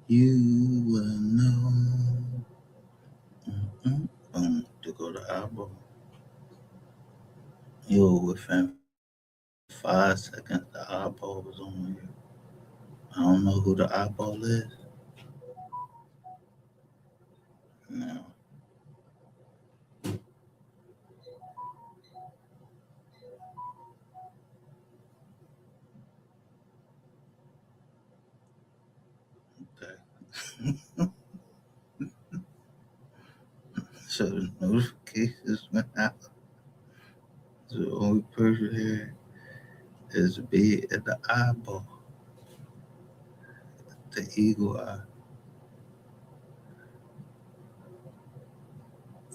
You will know. Boom. To go to eyeball. Yo, within 5 seconds, the eyeball was on you. I don't know who the eyeball is. No. Okay. So the notifications went out. So the only person here is be at the eyeball, the eagle eye.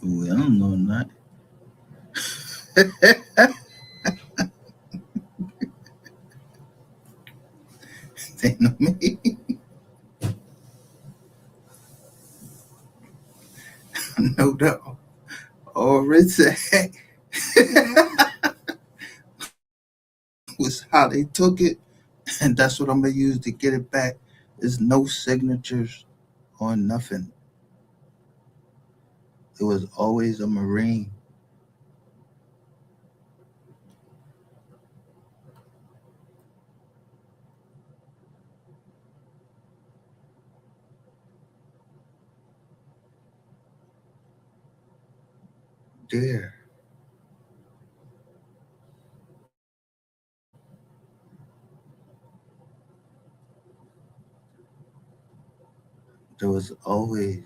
Ooh, I don't know nothing. They know me. I know that already was how they took it, and that's what I'm gonna use to get it back. There's no signatures on nothing. It was always a Marine. There. There was always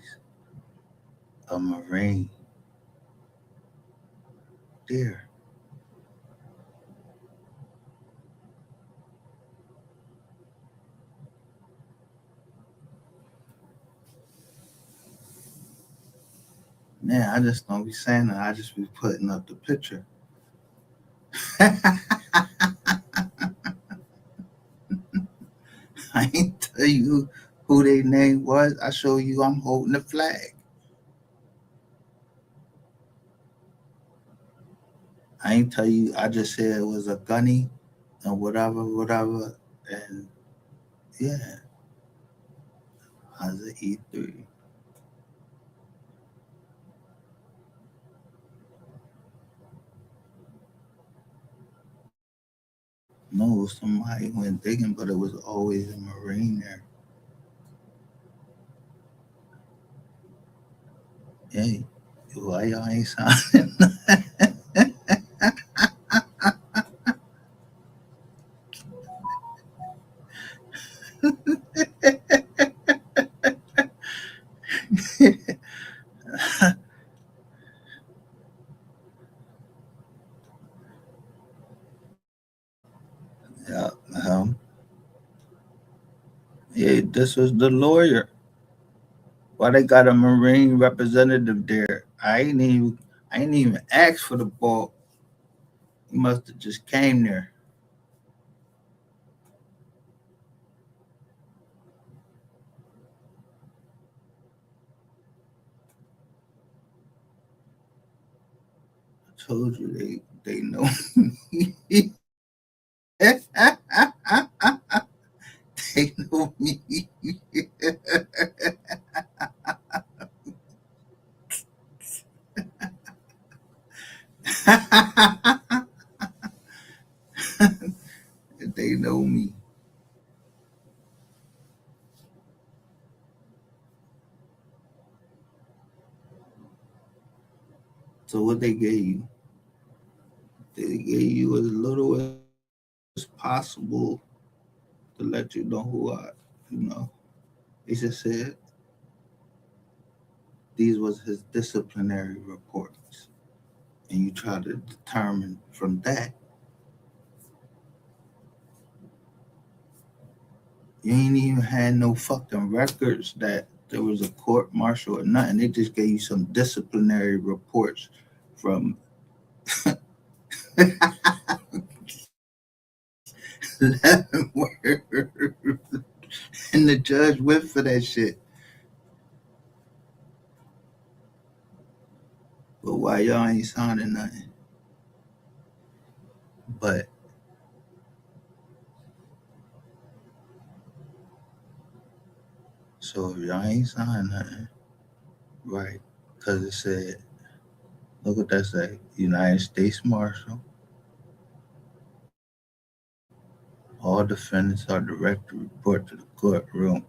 a Marine there. Man, I just don't be saying that. I just be putting up the picture. I ain't tell you who their name was. I show you I'm holding the flag. I ain't tell you. I just said it was a gunny and whatever, whatever. And yeah, I was an E3. No, somebody went digging, but it was always a Marine there. Hey, why y'all ain't signing? Yeah, um, yeah, this was the lawyer. Why they got a Marine representative there? I ain't even asked for the ball. He must have just came there. I told you they know me. They know me. They know me. So what they gave you? They gave you as little as possible to let you know who I, you know. He just said these was his disciplinary reports, and you try to determine from that. You ain't even had no fucking records that there was a court martial or nothing. They just gave you some disciplinary reports from 11 words. And the judge went for that shit. But why y'all ain't signing nothing? But So if y'all ain't signed nothing, right? Because it said, look what that say. United States Marshal, all defendants are directed to report to the courtroom.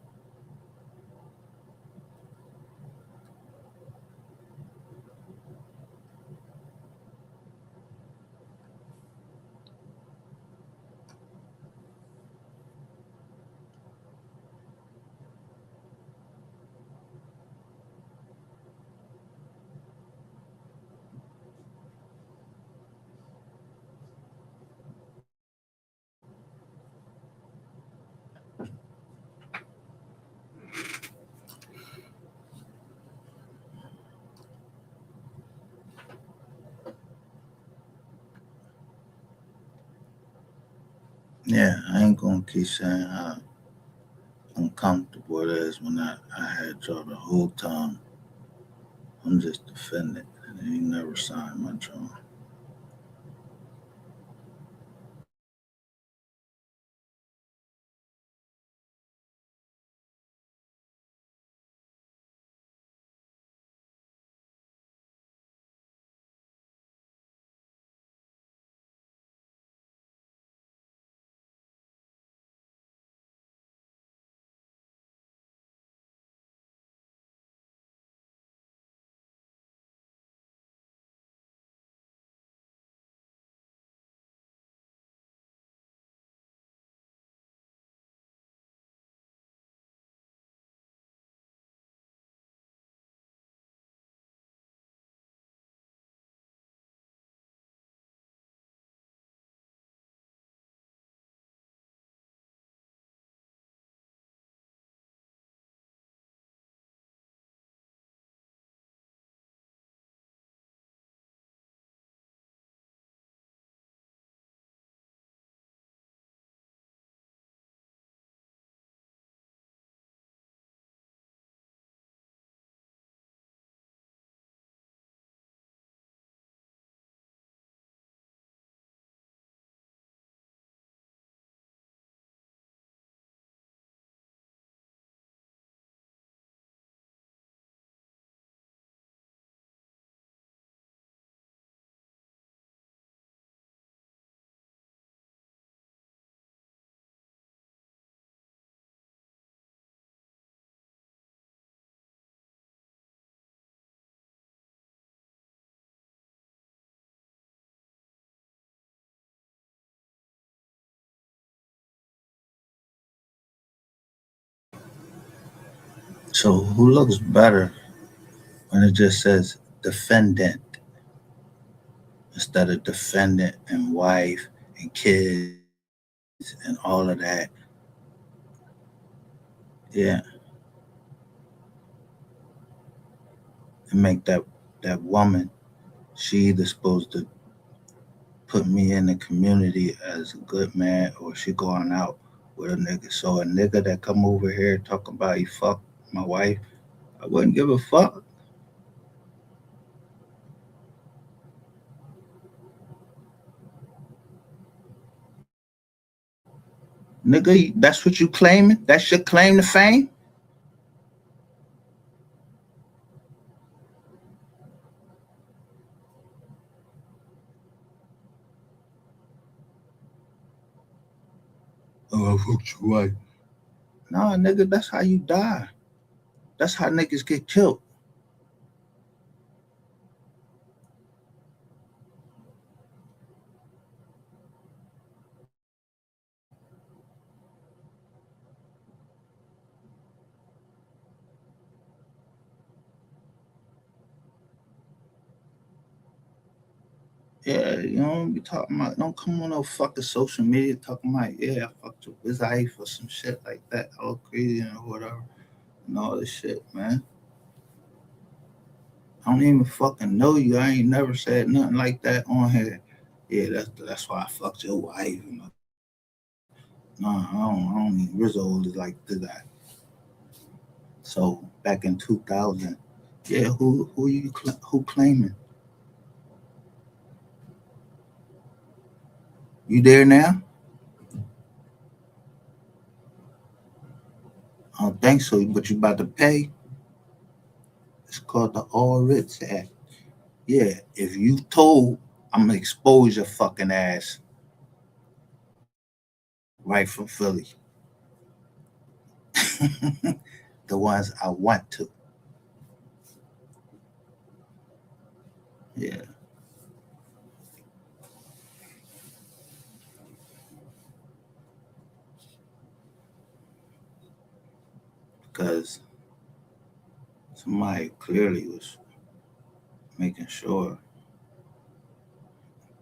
Yeah, I ain't gonna keep saying how uncomfortable it is when I had y'all the whole time. I'm just defending, and he never signed my joint. So who looks better when it just says defendant instead of defendant and wife and kids and all of that? Yeah, and make that woman, she either supposed to put me in the community as a good man or she going out with a nigga. So a nigga that come over here talk about he fuck my wife, I wouldn't give a fuck. Nigga, that's what you claiming? That's your claim to fame? Oh, I fucked your wife. Nah, nigga, that's how you die. That's how niggas get killed. Yeah, you don't be talking about, don't come on no fucking social media talking about, yeah, I fucked your wife or some shit like that, all crazy or whatever, and all this shit, man. I don't even fucking know you. I ain't never said nothing like that on here. Yeah, that's why I fucked your wife. You know? No, I don't even Rizzo is like to that. So back in 2000, yeah, who claiming? You there now? I don't think so, but you about to pay. It's called the All Writs Act. Yeah, if you told, I'm gonna expose your fucking ass right from Philly. The ones I want to. Yeah, because somebody clearly was making sure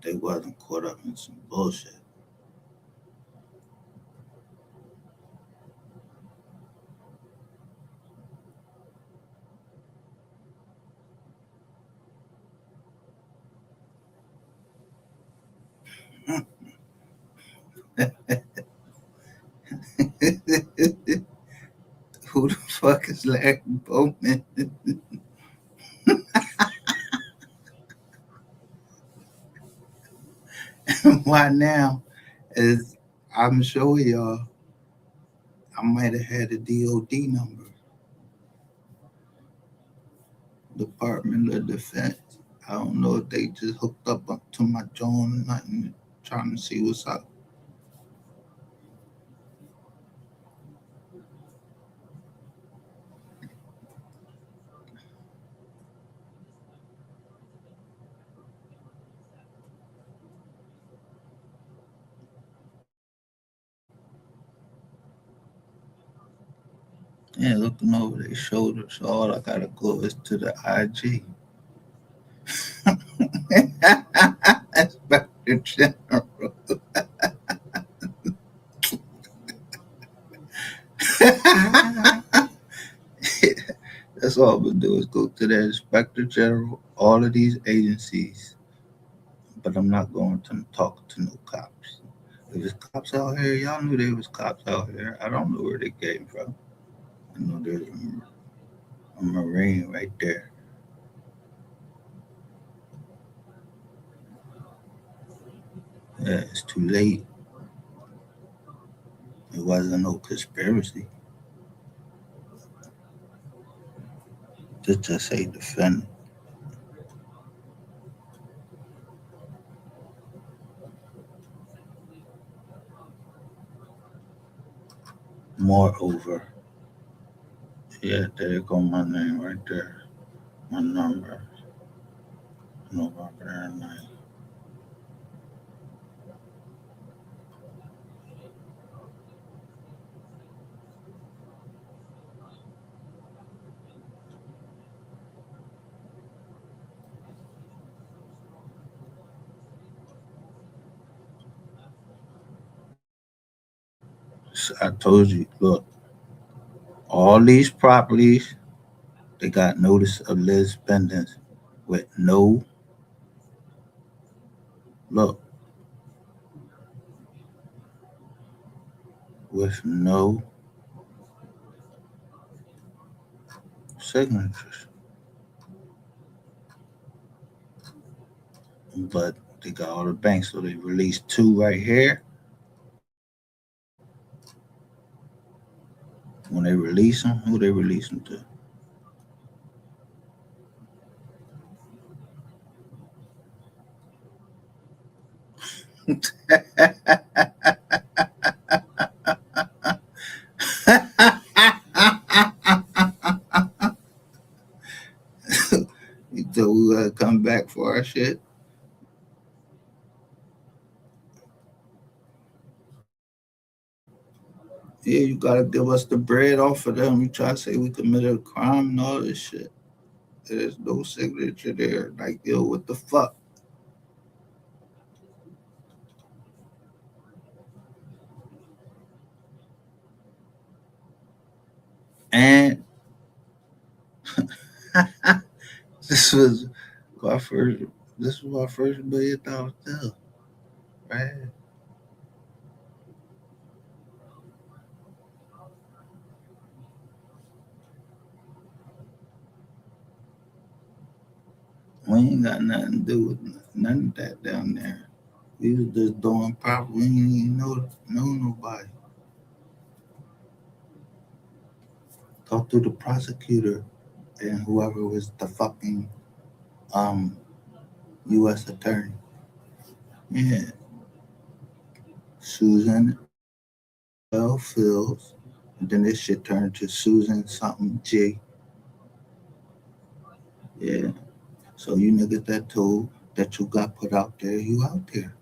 they wasn't caught up in some bullshit. Who the fuck is Larry Bowman? Why now? Is I'm showing y'all, I might have had a DOD number, Department of Defense. I don't know if they just hooked up to my John or nothing, trying to see what's up. Yeah, looking over their shoulders. So all I gotta go is to the IG. Inspector General. That's all I'm gonna do is go to the Inspector General, all of these agencies, but I'm not going to talk to no cops. If there's cops out here, y'all knew there was cops out here. I don't know where they came from. I know there's a Marine right there. Yeah, it's too late. It wasn't no conspiracy. Just say defend. Moreover, yeah, there you go my name right there. My number. November 9th. I told you, look, all these properties, they got notice of Liz pendants with no, look, with no signatures. But they got all the banks, so they released two right here. When they release them, who they release them to? So we gotta come back for our shit. Yeah, you gotta give us the bread off of them. You try to say we committed a crime and all this shit. There's no signature there. Like, yo, what the fuck? And this was my first. This was my first $1 million deal, right? We ain't got nothing to do with none of that down there. We was just doing proper. We didn't even know nobody. talk to the prosecutor and whoever was the fucking um U.S. attorney. Yeah, Susan L. Fields. And then this shit turned to Susan something G. Yeah. So you niggas that told that you got put out there, you out there.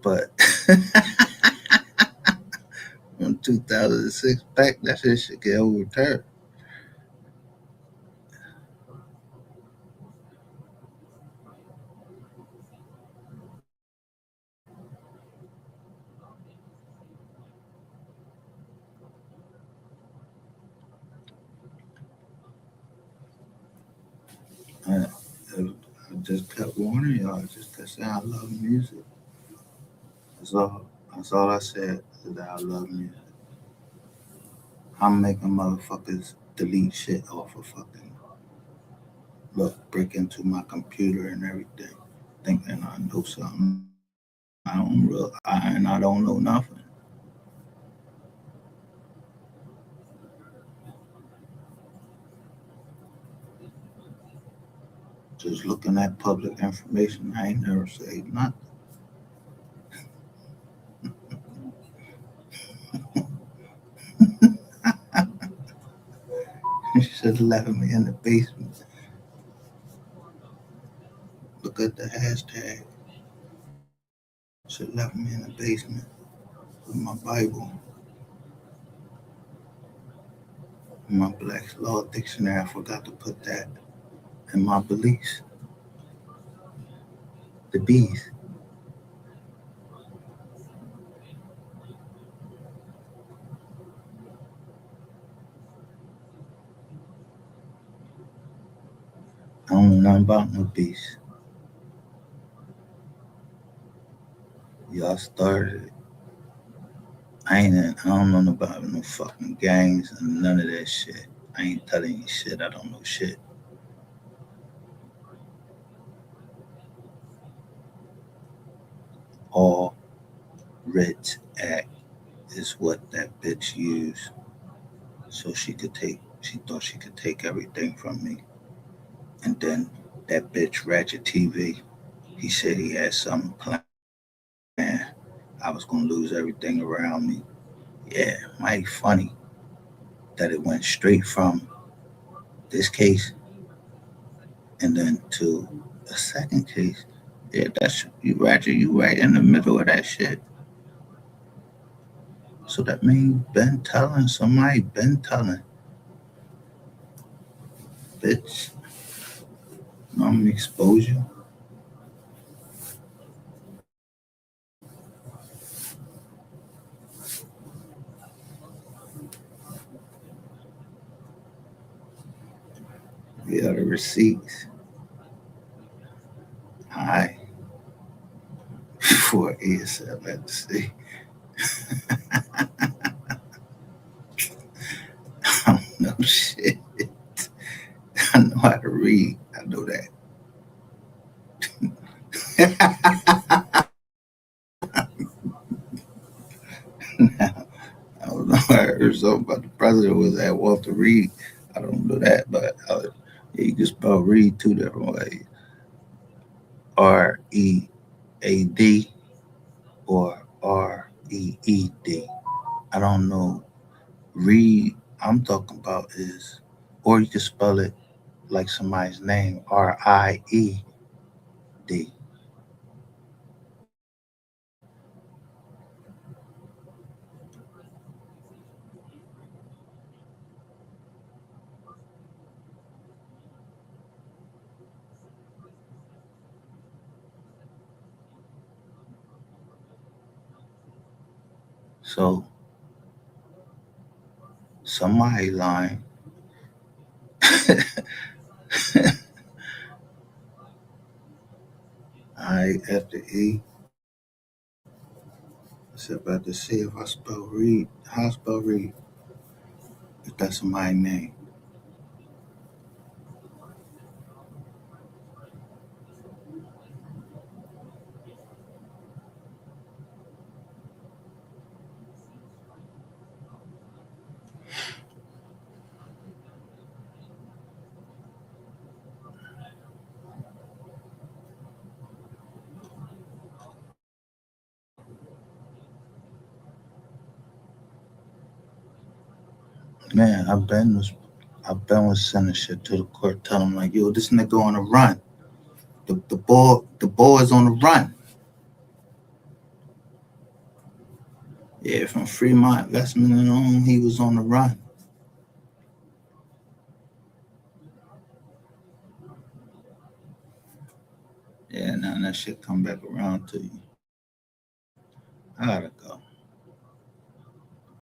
But in 2006 back, that shit should get overturned. I, I just kept warning y'all. I just kept saying I love music. That's all. That's all I said. Is that I love music. I'm making motherfuckers delete shit off of fucking look, break into my computer and everything, thinking I know something. I don't know nothing. Just looking at public information, I ain't never say nothing. You should have left me in the basement. Look at the hashtag. Should have left me in the basement with my Bible, my Black's Law Dictionary. I forgot to put that in my beliefs. The bees. I don't know nothing about no bees. Y'all started it. I don't know about no fucking gangs and none of that shit. I ain't telling you shit. I don't know shit. All writs act is what that bitch used so she thought she could take everything from me. And then that bitch Ratchet TV, he said he had something planned. I was gonna lose everything around me. Yeah, mighty funny that it went straight from this case and then to a second case. Yeah, that's you Ratchet, you right in the middle of that shit. So that means been telling somebody been telling. Bitch, I'm gonna expose you. Yeah, the receipts. Alright. For ASL, let's see. I don't know shit. I know how to read. I know that. I don't know. I heard something about the president was at Walter Reed. I don't know that, but yeah, you can spell Reed two different ways. Read or Reed. I don't know. Reed, I'm talking about is, or you can spell it like somebody's name, Ried. So somebody lying. I after E. I said about to see if I spell Reed. How I spell Reed? If that's my name. Man, I've been sending shit to the court, telling them like, yo, this nigga on the run. The ball is on the run. Yeah, from Fremont Investment and on, he was on the run. Yeah, now that shit come back around to you. I gotta